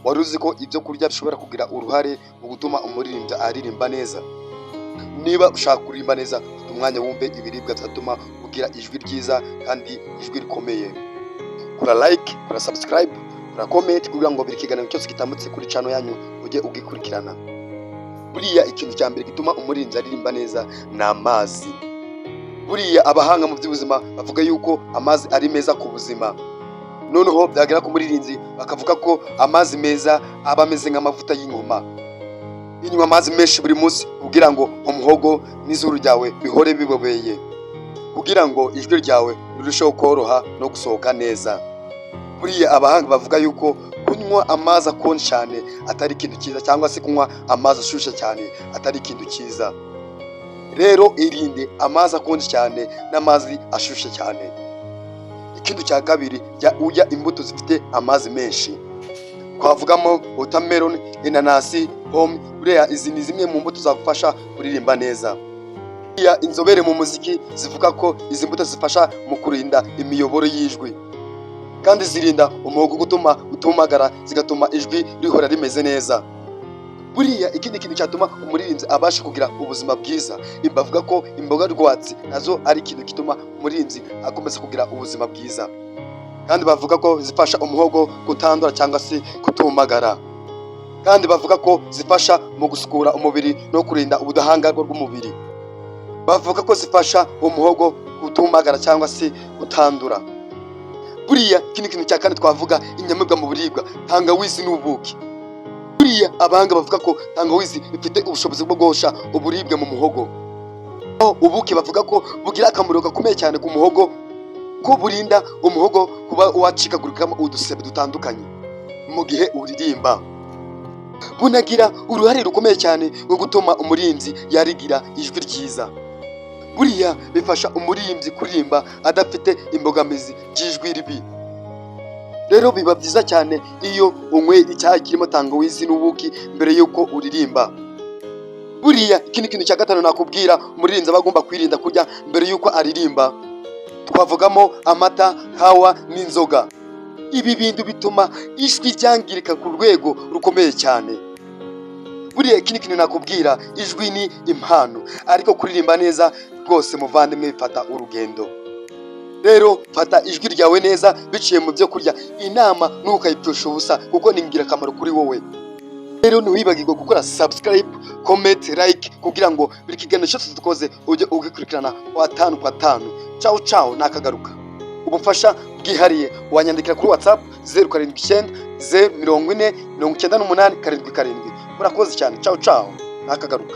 wari uzi ko ibyo kurya bishobora kugira uruhare mu gutuma umuririmbyi aririmba neza? Niba ushaka kuririmba neza, fata umwanya wumve ibiribwa bizatuma ugira ijwi ryiza kandi ijwi rikomeye. Kora like, kora subscribe, kora comment kugira ngo buri kiganiro cyose gitambutse kuri channel yanyu ujye ugikurikirana. Buriya ikintu cya mbere gituma umuririmbyi aririmba neza ni amazi. Buriya abahanga mu by'ubuzima bavuga yuko amazi ari meza ku buzima. Noneho byagera ku muririmbyi bakavuga ko amazi meza aba ameze nk'amavuta y'inkoma. Inywa amazi menshi buri munsi kugira ngo umuhogo n'izuru ryawe bihore bibobeye, kugira ngo ijwi ryawe rirusheho koroha no gusohoka neza. Buriya abahanga bavuga yuko kunywa amazi akonje cyane atari ikintu cyiza, cyangwa se kunywa amazi ashushe cyane atari ikintu cyiza. Rero irinde amazi akonje cyane n'amazi ashushe cyane. Ikindi cya kabiri, jya urya imbuto zifite amazi menshi. Twavugamo watermelon, inanasi, pome. Buriya izi ni zimwe mu mbuto zagufasha kuririmba neza. Buriya inzobere mu muziki zivuga ko izi mbuto zifasha mu kurinda imiyoboro y'ijwi, kandi zirinda umuhogo gutuma utumagara, zigatuma ijwi rihora rimeze neza. Buriya ikindi kintu cyatuma umuririmbyi abasha kugira ubuzima bwiza, bavuga ko imboga rwatsi nazo ari ikintu gituma umuririmbyi akomeza kugira ubuzima bwiza, kandi bavuga ko zifasha umuhogo kutandura cyangwa se kutumagara, kandi bavuga ko zifasha mu gusukura umubiri no kurinda ubudahangarwa bw'umubiri. Bavuga ko zifasha umuhogo kutumagara cyangwa se kutandura. Buriya ikindi kintu cya kane twavuga, inyamibwa mu biribwa, tangawizi n'ubuki. Buriya abahanga bavuga ko tangawizi ifite ubushobozi bwo guhosha uburibwe mu muhogo. Ubuki bavuga ko bugira akamaro gakomeye cyane ku muhogo, ko burinda umuhogo kuba wacikagurikamo udusebe dutandukanye mu gihe uririmba. Bunagira uruhare rukomeye cyane rwo gutuma umuririmbyi yarigira ijwi ryiza. Buriya bifasha umuririmbyi kuririmba adafite imbogamizi y'ijwi ribi. Rero biba byiza cyane iyo unywe icyayi kirimo tangawizi n'ubuki mbere y'uko uririmba. Buriya ikindi kintu cya gatanu nakubwira umuririmbyi aba agomba kwirinda kurya mbere y'uko aririmba, twavugamo amata, kawa n'inzoga. Ibi bintu bituma ijwi ryangirika ku rwego rukomeye cyane. Buriya ikindi kintu nakubwira, ijwi ni impano, ariko kuririmba neza rwose muvandimwe bifata urugendo. Rero fata ijwi ryawe neza biciye mu byo kurya. Inama ntukayipfusha ubusa kuko ni ingirakamaro kuri wowe. Rero ntiwibagirwe gukora subscribe, comment, like kugira ngo buri kiganiro cyose dukoze ujye ugikurikirana watanu kwa tanu. Ciao ciao, nakagaruka. Ubufasha bwihariye wanyandikira kuri WhatsApp 079 040 98 7. Murakoze cyane. Ciao ciao, nakagaruka.